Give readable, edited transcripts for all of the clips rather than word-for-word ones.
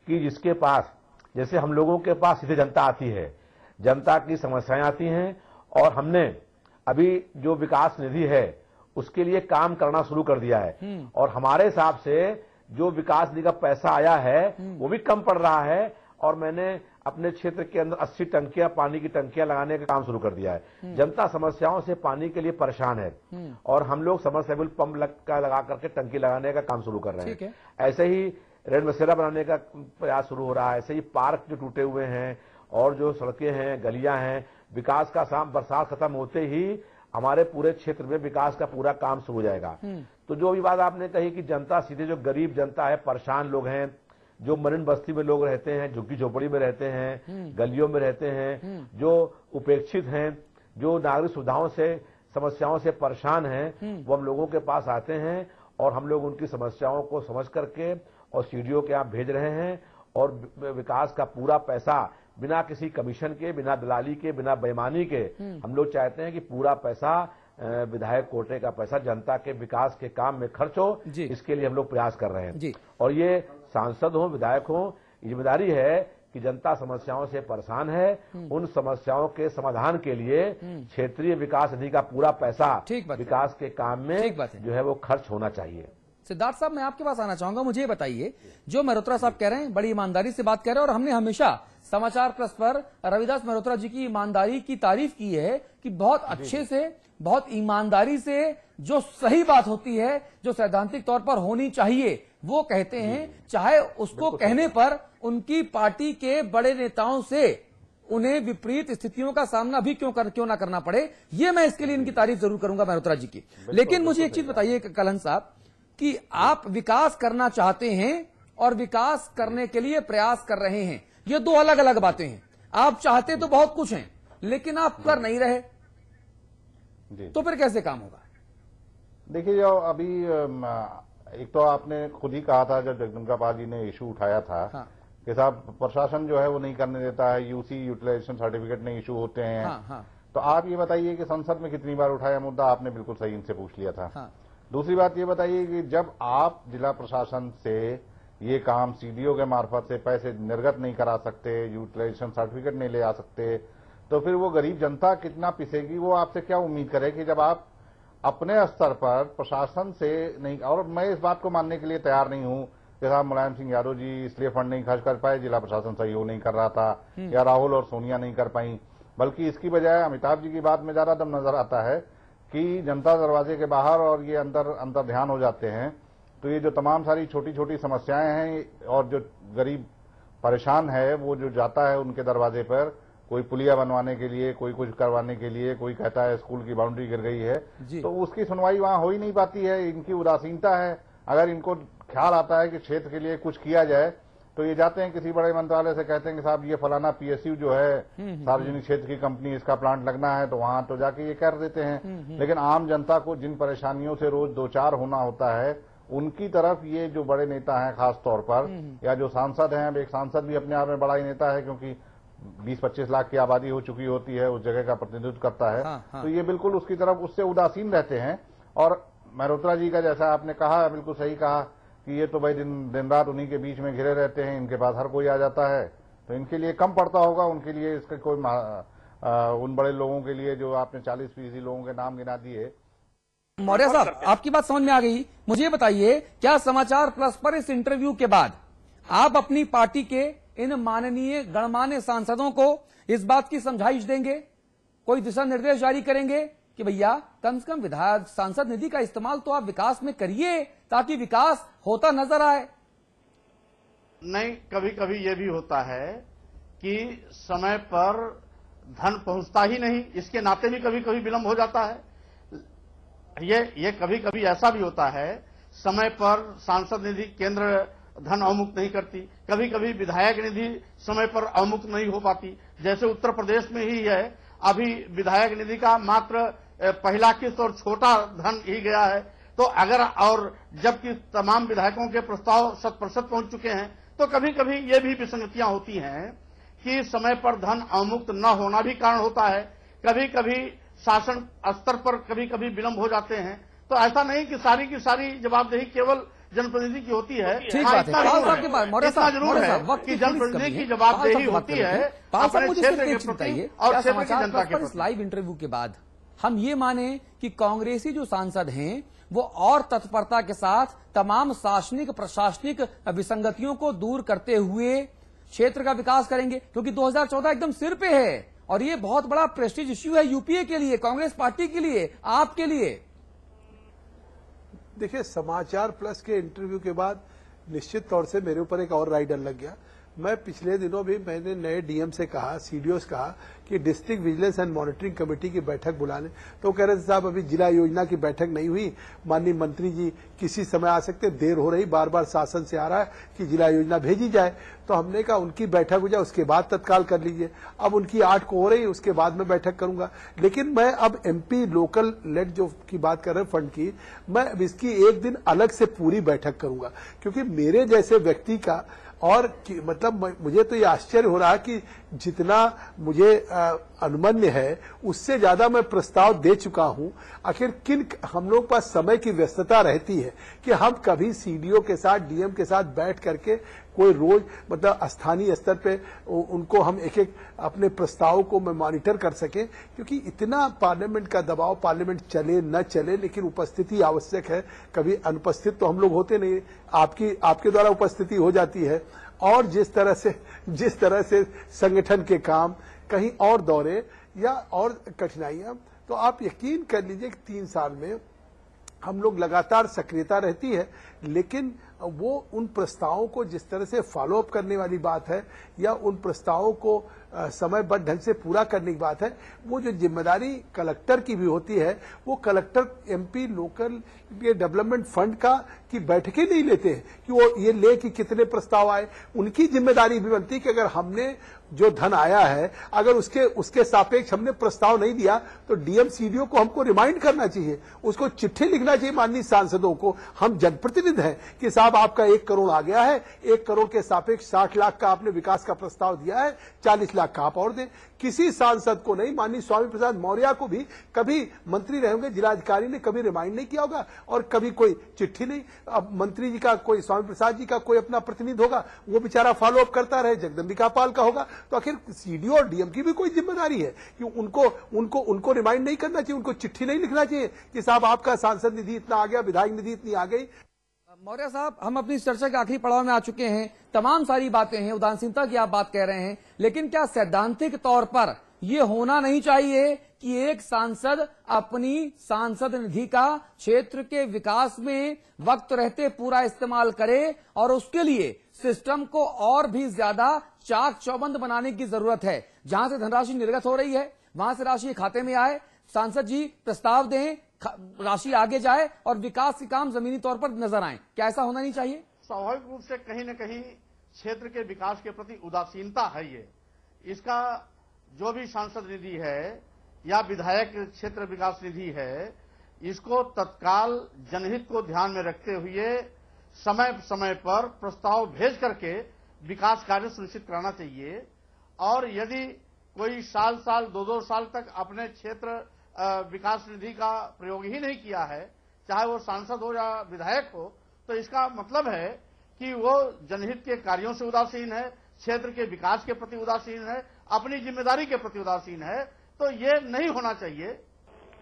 कि जिसके पास, जैसे हम लोगों के पास सीधे जनता आती है, जनता की समस्याएं आती हैं, और हमने अभी जो विकास निधि है उसके लिए काम करना शुरू कर दिया है, और हमारे हिसाब से जो विकास निधि का पैसा आया है वो भी कम पड़ रहा है, और मैंने अपने क्षेत्र के अंदर 80 टंकियां, पानी की टंकियां लगाने का काम शुरू कर दिया है। जनता समस्याओं से पानी के लिए परेशान है, और हम लोग समरसेबल पंप लगा करके टंकी लगाने का काम शुरू कर रहे हैं। ऐसे ही रेड बसेरा बनाने का प्रयास शुरू हो रहा है, ऐसे ही पार्क जो टूटे हुए हैं और जो सड़कें हैं, गलियां हैं, विकास का काम बरसात खत्म होते ही हमारे पूरे क्षेत्र में विकास का पूरा काम शुरू हो जाएगा। तो जो भी बात आपने कही कि जनता सीधे, जो गरीब जनता है, परेशान लोग हैं, जो मरीन बस्ती में लोग रहते हैं, झुग्गी झोपड़ी में रहते हैं, गलियों में रहते हैं, जो उपेक्षित हैं, जो नागरिक सुविधाओं से, समस्याओं से परेशान हैं, वो हम लोगों के पास आते हैं, और हम लोग उनकी समस्याओं को समझ करके और सीडीओ के यहाँ भेज रहे हैं, और विकास का पूरा पैसा बिना किसी कमीशन के, बिना दलाली के, बिना बेईमानी के, हम लोग चाहते हैं कि पूरा पैसा विधायक कोटे का पैसा जनता के विकास के काम में खर्च हो, इसके लिए हम लोग प्रयास कर रहे हैं। और ये सांसद हो, विधायक हो, जिम्मेदारी है कि जनता समस्याओं से परेशान है, उन समस्याओं के समाधान के लिए क्षेत्रीय विकास निधि का पूरा पैसा विकास के काम में जो है वो खर्च होना चाहिए। सिद्धार्थ साहब, मैं आपके पास आना चाहूंगा। मुझे ये बताइए, जो मल्होत्रा साहब कह रहे हैं, बड़ी ईमानदारी से बात कह रहे हैं, और हमने हमेशा समाचार प्लस पर रविदास मल्होत्रा जी की ईमानदारी की तारीफ की है कि बहुत अच्छे से, बहुत ईमानदारी से जो सही बात होती है, जो सैद्धांतिक तौर पर होनी चाहिए, वो कहते हैं, चाहे उसको कहने पर उनकी पार्टी के बड़े नेताओं से उन्हें विपरीत स्थितियों का सामना भी क्यों ना करना पड़े। ये मैं इसके लिए इनकी तारीफ जरूर करूंगा मल्होत्रा जी की। लेकिन मुझे एक चीज बताइए कलहन साहब, कि आप विकास करना चाहते हैं और विकास करने के लिए प्रयास कर रहे हैं, ये दो अलग अलग बातें हैं। आप चाहते तो बहुत कुछ हैं, लेकिन आप कर नहीं रहे, तो फिर कैसे काम होगा? देखिए, जो अभी एक तो आपने खुद ही कहा था, जब जगदम्बिकापाल जी ने इशू उठाया था, कि साहब प्रशासन जो है वो नहीं करने देता है, यूसी यूटिलाइजेशन सर्टिफिकेट नहीं इशू होते हैं। तो आप ये बताइए कि संसद में कितनी बार उठाया मुद्दा, आपने बिल्कुल सही इनसे पूछ लिया था। दूसरी बात ये बताइए कि जब आप जिला प्रशासन से ये काम सीडीओ के मार्फत से पैसे निर्गत नहीं करा सकते, यूटिलाइजेशन सर्टिफिकेट नहीं ले आ सकते, तो फिर वो गरीब जनता कितना पिसेगी? वो आपसे क्या उम्मीद करे कि जब आप अपने स्तर पर प्रशासन से नहीं, और मैं इस बात को मानने के लिए तैयार नहीं हूं कि साहब मुलायम सिंह यादव जी इसलिए फंड नहीं खर्च कर पाए, जिला प्रशासन सहयोग नहीं कर रहा था, या राहुल और सोनिया नहीं कर पाई, बल्कि इसकी बजाय अमिताभ जी की बात में ज्यादा दम नजर आता है कि जनता दरवाजे के बाहर और ये अंदर ध्यान हो जाते हैं। तो ये जो तमाम सारी छोटी छोटी समस्याएं हैं, और जो गरीब परेशान है वो जो जाता है उनके दरवाजे पर, कोई पुलिया बनवाने के लिए, कोई कुछ करवाने के लिए, कोई कहता है स्कूल की बाउंड्री गिर गई है, तो उसकी सुनवाई वहां हो ही नहीं पाती है। इनकी उदासीनता है। अगर इनको ख्याल आता है कि क्षेत्र के लिए कुछ किया जाए, तो ये जाते हैं किसी बड़े मंत्रालय से, कहते हैं कि साहब ये फलाना पीएसयू जो है, सार्वजनिक क्षेत्र की कंपनी, इसका प्लांट लगना है, तो वहां तो जाके ये कर देते हैं। लेकिन आम जनता को जिन परेशानियों से रोज दो चार होना होता है, उनकी तरफ ये जो बड़े नेता हैं खास तौर पर, या जो सांसद हैं, अब एक सांसद भी अपने आप में बड़ा ही नेता है, क्योंकि 20-25 लाख की आबादी हो चुकी होती है, उस जगह का प्रतिनिधित्व करता है, तो ये बिल्कुल उसकी तरफ उससे उदासीन रहते हैं। और मल्होत्रा जी का जैसा आपने कहा, बिल्कुल सही कहा कि ये तो भाई दिन रात उन्हीं के बीच में घिरे रहते हैं, इनके पास हर कोई आ जाता है, तो इनके लिए कम पड़ता होगा, उनके लिए इसका कोई उन बड़े लोगों के लिए जो आपने 40% लोगों के नाम गिना दिए। मौर्य साहब, आपकी बात समझ में आ गई। मुझे बताइए, क्या समाचार प्लस पर इस इंटरव्यू के बाद आप अपनी पार्टी के इन माननीय गणमान्य सांसदों को इस बात की समझाइश देंगे, कोई दिशा निर्देश जारी करेंगे कि भैया कम से कम विधायक सांसद निधि का इस्तेमाल तो आप विकास में करिए, ताकि विकास होता नजर आए? नहीं, कभी कभी ये भी होता है कि समय पर धन पहुंचता ही नहीं, इसके नाते भी कभी कभी विलंब हो जाता है। ये कभी कभी ऐसा भी होता है, समय पर सांसद निधि केंद्र धन अवमुक्त नहीं करती, कभी कभी विधायक निधि समय पर अवमुक्त नहीं हो पाती। जैसे उत्तर प्रदेश में ही है, अभी विधायक निधि का मात्र पहला किस्त और छोटा धन ही गया है। तो अगर, और जबकि तमाम विधायकों के प्रस्ताव 100% पहुंच चुके हैं, तो कभी कभी ये भी विसंगतियां होती हैं कि समय पर धन अवमुक्त न होना भी कारण होता है। कभी कभी शासन स्तर पर कभी कभी विलंब हो जाते हैं। तो ऐसा नहीं कि सारी की सारी जवाबदेही केवल जनप्रतिनिधि की होती है। ठीक बात है। इतना जरूर है कि जनप्रतिनिधि की जवाबदेही होती है अपने क्षेत्र के प्रति और क्षेत्र की जनता के प्रति। लाइव इंटरव्यू के बाद हम ये माने कि कांग्रेसी जो सांसद हैं वो और तत्परता के साथ तमाम शासनिक प्रशासनिक विसंगतियों को दूर करते हुए क्षेत्र का विकास करेंगे, क्योंकि 2014 एकदम सिर पे है और ये बहुत बड़ा प्रेस्टीज इश्यू है यूपीए के लिए, कांग्रेस पार्टी के लिए, आपके लिए। देखिए, समाचार प्लस के इंटरव्यू के बाद निश्चित तौर से मेरे ऊपर एक और राइडर लग गया। मैं पिछले दिनों भी मैंने नए डीएम से कहा, सीडीओ से कहा कि district vigilance and monitoring committee की बैठक बुलाने, तो कह रहे थे साहब अभी जिला योजना की बैठक नहीं हुई, माननीय मंत्री जी किसी समय आ सकते, देर हो रही, बार बार शासन से आ रहा है कि जिला योजना भेजी जाए। तो हमने कहा उनकी बैठक हो जाए उसके बाद तत्काल कर लीजिए। अब उनकी 8 को हो रही, उसके बाद मैं बैठक करूंगा। लेकिन मैं अब एमपी लोकल लेड जो की बात कर रहे हैं फंड की, मैं अब इसकी एक दिन अलग से पूरी बैठक करूंगा, क्योंकि मेरे जैसे व्यक्ति का और मतलब मुझे तो ये आश्चर्य हो रहा है कि जितना मुझे अनुमन्य है उससे ज्यादा मैं प्रस्ताव दे चुका हूं। आखिर किन हम लोग पास समय की व्यस्तता रहती है कि हम कभी सीडीओ के साथ डीएम के साथ बैठ करके कोई रोज मतलब स्थानीय स्तर पे उनको हम एक एक अपने प्रस्ताव को मैं मॉनिटर कर सके, क्योंकि इतना पार्लियामेंट का दबाव, पार्लियामेंट चले न चले लेकिन उपस्थिति आवश्यक है। कभी अनुपस्थित तो हम लोग होते नहीं, आपके द्वारा उपस्थिति हो जाती है। और जिस तरह से संगठन के काम, कहीं और दौरे या और कठिनाइयां, तो आप यकीन कर लीजिए कि 3 साल में हम लोग लगातार सक्रियता रहती है, लेकिन वो उन प्रस्तावों को जिस तरह से फॉलो अप करने वाली बात है या उन प्रस्तावों को समयबद्ध ढंग से पूरा करने की बात है, वो जो जिम्मेदारी कलेक्टर की भी होती है, वो कलेक्टर एमपी लोकल के डेवलपमेंट फंड का की बैठकें नहीं लेते हैं कि वो ये ले कि कितने प्रस्ताव आए। उनकी जिम्मेदारी भी बनती है कि अगर हमने जो धन आया है अगर उसके सापेक्ष हमने प्रस्ताव नहीं दिया तो डीएम सीडीओ को हमको रिमाइंड करना चाहिए, उसको चिट्ठी लिखना चाहिए माननीय सांसदों को। हम जनप्रतिनिधि हैं कि साहब आपका 1 करोड़ आ गया है, 1 करोड़ के सापेक्ष 60 लाख का आपने विकास का प्रस्ताव दिया है, 40 लाख का आप और दें। किसी सांसद को नहीं, माननीय स्वामी प्रसाद मौर्य को भी कभी मंत्री रहे होंगे, जिलाधिकारी ने कभी रिमाइंड नहीं किया होगा और कभी कोई चिट्ठी नहीं। अब मंत्री जी का कोई, स्वामी प्रसाद जी का कोई अपना प्रतिनिधि होगा, वो बेचारा फॉलो अप करता रहे, जगदम्बिका पाल का होगा। तो आखिर सीडीओ और डीएम की भी कोई जिम्मेदारी है कि उनको रिमाइंड नहीं करना चाहिए, उनको चिट्ठी नहीं लिखना चाहिए कि साहब आपका सांसद निधि इतना आ गया, विधायक निधि इतनी आ गई। मौर्य साहब, हम अपनी चर्चा के आखिरी पड़ाव में आ चुके हैं। तमाम सारी बातें हैं, उदासीनता की आप बात कह रहे हैं, लेकिन क्या सैद्धांतिक तौर पर यह होना नहीं चाहिए कि एक सांसद अपनी सांसद निधि का क्षेत्र के विकास में वक्त रहते पूरा इस्तेमाल करे और उसके लिए सिस्टम को और भी ज्यादा चाक चौबंद बनाने की जरूरत है? जहां से धनराशि निर्गत हो रही है वहां से राशि खाते में आए, सांसद जी प्रस्ताव दें, राशि आगे जाए और विकास के काम जमीनी तौर पर नजर आए। क्या ऐसा होना नहीं चाहिए? स्वाभाविक रूप से कहीं न कहीं क्षेत्र के विकास के प्रति उदासीनता है। ये इसका जो भी सांसद निधि है या विधायक क्षेत्र विकास निधि है, इसको तत्काल जनहित को ध्यान में रखते हुए समय समय पर प्रस्ताव भेज करके विकास कार्य सुनिश्चित कराना चाहिए। और यदि कोई साल 2-2 साल तक अपने क्षेत्र विकास निधि का प्रयोग ही नहीं किया है, चाहे वो सांसद हो या विधायक हो, तो इसका मतलब है कि वो जनहित के कार्यों से उदासीन है, क्षेत्र के विकास के प्रति उदासीन है, अपनी जिम्मेदारी के प्रति उदासीन है। तो ये नहीं होना चाहिए।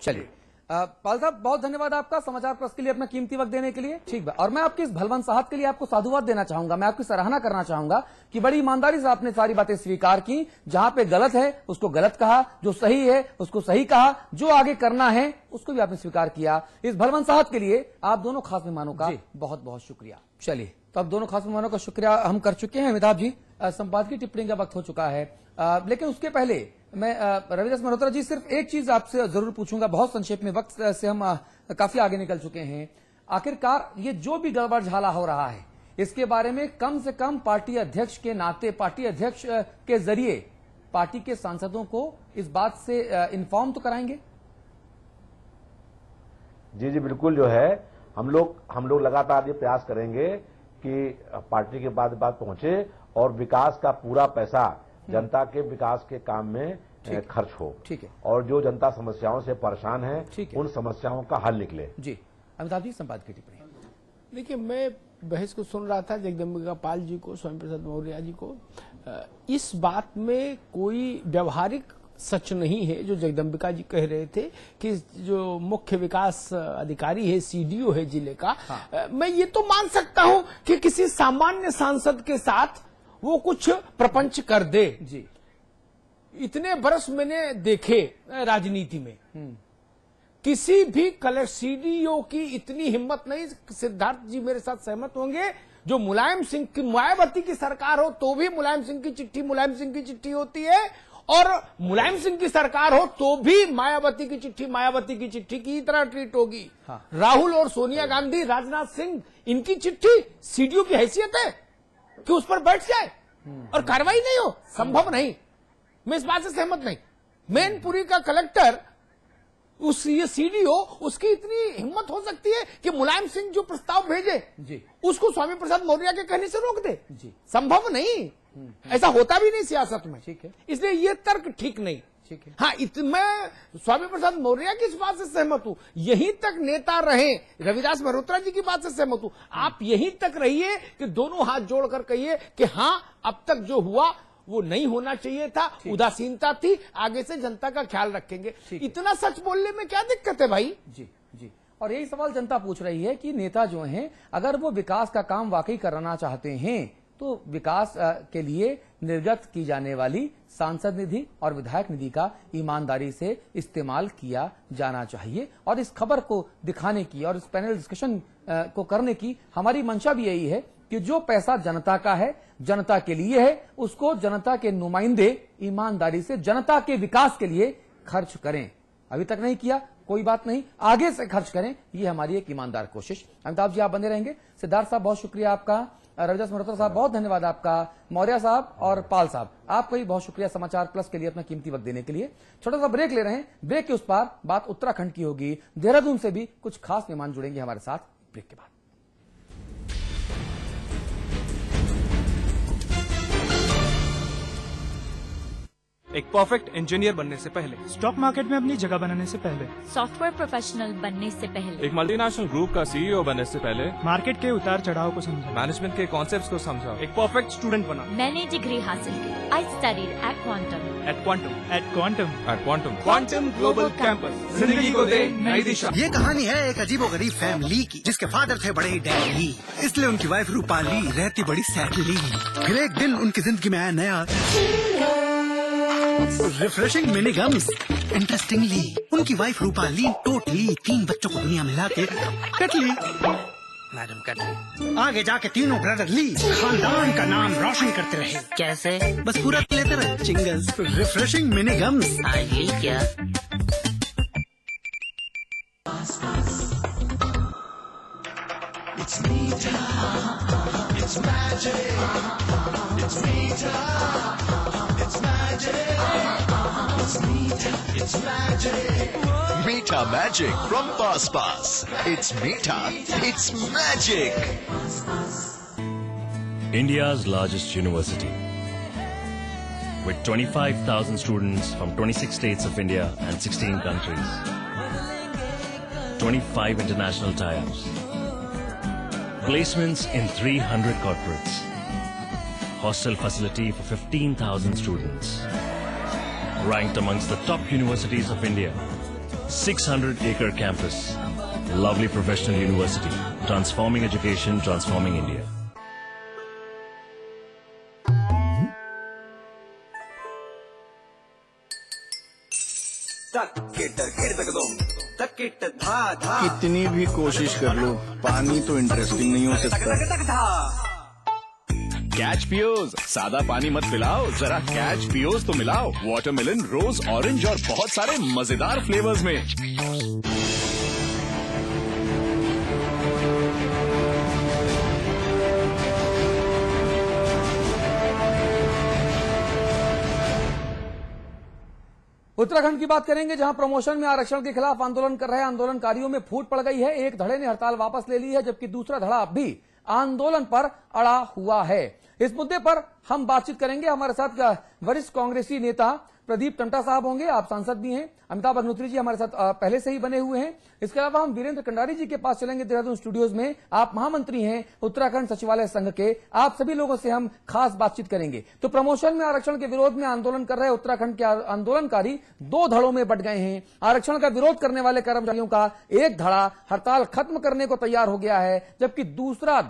चलिए पाल साहब, बहुत धन्यवाद आपका समाचार प्लस के लिए अपना कीमती वक्त देने के लिए। ठीक है, और मैं आपकी इस भलवन साहब के लिए आपको साधुवाद देना चाहूंगा, मैं आपकी सराहना करना चाहूंगा कि बड़ी ईमानदारी से आपने सारी बातें स्वीकार की। जहां पे गलत है उसको गलत कहा, जो सही है उसको सही कहा, जो आगे करना है उसको भी आपने स्वीकार किया। इस भलवन साहब के लिए आप दोनों खास मेहमानों का बहुत बहुत शुक्रिया। चलिए, तो अब दोनों खास मेहमानों का शुक्रिया हम कर चुके हैं। अमिताभ जी, संपादकीय टिप्पणी का वक्त हो चुका है, लेकिन उसके पहले मैं रविदास मल्होत्रा जी सिर्फ एक चीज आपसे जरूर पूछूंगा, बहुत संक्षेप में, वक्त से हम काफी आगे निकल चुके हैं। आखिरकार ये जो भी गड़बड़ झाला हो रहा है इसके बारे में कम से कम पार्टी अध्यक्ष के नाते, पार्टी अध्यक्ष के जरिए पार्टी के सांसदों को इस बात से इन्फॉर्म तो कराएंगे? जी जी बिल्कुल, जो है हम लोग लगातार ये प्रयास करेंगे कि पार्टी के बात पहुंचे और विकास का पूरा पैसा जनता के विकास के काम में खर्च हो। ठीक है, और जो जनता समस्याओं से परेशान है उन समस्याओं का हल निकले। जी अमिताभ जी, संपादकीय टिप्पणी। देखिए, मैं बहस को सुन रहा था, जगदम्बिका पाल जी को, स्वामी प्रसाद मौर्य जी को। इस बात में कोई व्यवहारिक सच नहीं है जो जगदम्बिका जी कह रहे थे कि जो मुख्य विकास अधिकारी है, सीडीओ है जिले का, मैं ये तो मान सकता हूं कि किसी सामान्य सांसद के साथ वो कुछ प्रपंच कर दे। जी, इतने बरस मैंने देखे राजनीति में, किसी भी कलेक्टर सीडीओ की इतनी हिम्मत नहीं। सिद्धार्थ जी मेरे साथ सहमत होंगे, जो मुलायम सिंह की, मायावती की सरकार हो तो भी मुलायम सिंह की चिट्ठी मुलायम सिंह की चिट्ठी होती है, और मुलायम सिंह की सरकार हो तो भी मायावती की चिट्ठी मायावती की चिट्ठी की तरह ट्रीट होगी। हाँ। राहुल और सोनिया गांधी, राजनाथ सिंह, इनकी चिट्ठी सीडीओ की हैसियत है कि उस पर बैठ जाए और कार्रवाई नहीं हो, संभव नहीं। मैं इस बात से सहमत नहीं। मैनपुरी का कलेक्टर, उस ये सीडीओ, उसकी इतनी हिम्मत हो सकती है कि मुलायम सिंह जो प्रस्ताव भेजे जी, उसको स्वामी प्रसाद मौर्य के कहने से रोक दे जी, संभव नहीं। ऐसा होता भी नहीं सियासत में। ठीक है, इसलिए ये तर्क ठीक नहीं। ठीक है, हाँ, मैं स्वामी प्रसाद मौर्य की इस बात से सहमत हूं, यहीं तक नेता रहे। रविदास मल्होत्रा जी की बात से सहमत हूं, आप यहीं तक रहिए कि दोनों हाथ जोड़कर कहिए कि हाँ, अब तक जो हुआ वो नहीं होना चाहिए था, उदासीनता थी, आगे से जनता का ख्याल रखेंगे। इतना सच बोलने में क्या दिक्कत है भाई? जी जी। और यही सवाल जनता पूछ रही है कि नेता जो हैं, अगर वो विकास का काम वाकई कराना चाहते हैं तो विकास के लिए निर्गत की जाने वाली सांसद निधि और विधायक निधि का ईमानदारी से इस्तेमाल किया जाना चाहिए। और इस खबर को दिखाने की और इस पैनल डिस्कशन को करने की हमारी मंशा भी यही है कि जो पैसा जनता का है, जनता के लिए है, उसको जनता के नुमाइंदे ईमानदारी से जनता के विकास के लिए खर्च करें। अभी तक नहीं किया, कोई बात नहीं, आगे से खर्च करें, ये हमारी एक ईमानदार कोशिश। अमिताभ जी आप बने रहेंगे। सिद्धार्थ साहब बहुत शुक्रिया आपका, रविदास मल्होत्रा साहब बहुत धन्यवाद आपका, मौर्य साहब और पाल साहब आपका भी बहुत शुक्रिया समाचार प्लस के लिए अपना कीमती वक्त देने के लिए। छोटा सा ब्रेक ले रहे हैं, ब्रेक के उस पार बात उत्तराखंड की होगी। देहरादून से भी कुछ खास मेहमान जुड़ेंगे हमारे साथ ब्रेक के बाद। एक परफेक्ट इंजीनियर बनने से पहले, स्टॉक मार्केट में अपनी जगह बनाने से पहले, सॉफ्टवेयर प्रोफेशनल बनने से पहले, एक मल्टीनेशनल ग्रुप का सीईओ बनने से पहले, मार्केट के उतार चढ़ाव को समझा, मैनेजमेंट के कॉन्सेप्ट्स को समझा, एक परफेक्ट स्टूडेंट बना। मैंने डिग्री हासिल की। I studied at quantum global campus. जिंदगी को दे नई दिशा। ये कहानी है एक अजीबोगरीब फैमिली की, जिसके फादर थे बड़े डैडी, इसलिए उनकी वाइफ रूपाली रहती बड़ी सैडली। फिर एक दिन उनकी जिंदगी में आया नया रिफ्रेशिंग मिनी गम्स। इंटरेस्टिंगली उनकी वाइफ रूपाली टोटली 3 बच्चों को दुनिया में लाके कटली। मैडम कटली आगे जाके तीनों ब्रदरली खानदान का नाम रोशन करते रहे। कैसे? बस पूरा लेते रहे चिंगल्स। Refreshing mini gums. ये क्या? It's Meeta. It's magic. It's Meeta. It's magic. It's Meeta. It's magic. Meeta Magic from Pass Pass. It's Meeta. It's magic. India's largest university, with 25,000 students from 26 states of India and 16 countries. 25 international tie-ups. Placements in 300 corporates. Hostel facility for 15,000 students. Ranked amongst the top universities of India. 600-acre campus. Lovely professional university. Transforming education, transforming India. कितनी भी कोशिश कर लो, पानी तो interesting नहीं हो सकता। Catch पियोज, सादा पानी मत पिलाओ, जरा कैच पियोज तो मिलाओ। वाटरमेलन, रोज, ऑरेंज और बहुत सारे मजेदार फ्लेवर्स में। उत्तराखंड की बात करेंगे, जहां प्रमोशन में आरक्षण के खिलाफ आंदोलन कर रहे आंदोलनकारियों में फूट पड़ गई है। एक धड़े ने हड़ताल वापस ले ली है, जबकि दूसरा धड़ा अब भी आंदोलन पर अड़ा हुआ है। इस मुद्दे पर हम बातचीत करेंगे। हमारे साथ वरिष्ठ कांग्रेसी नेता प्रदीप टंटा साहब होंगे, आप सांसद भी हैं। अमिताभ अग्निहोत्री जी हमारे साथ पहले से ही बने हुए हैं। इसके अलावा हम वीरेंद्र कंडारी जी के पास चलेंगे देहरादून स्टूडियोज में। आप महामंत्री हैं उत्तराखंड सचिवालय संघ के, आप सभी लोगों से हम खास बातचीत करेंगे। तो प्रमोशन में आरक्षण के विरोध में आंदोलन कर रहे उत्तराखंड के आंदोलनकारी दो धड़ों में बंट गए हैं। आरक्षण का विरोध करने वाले कर्मचारियों का एक धड़ा हड़ताल खत्म करने को तैयार हो गया है, जबकि दूसरा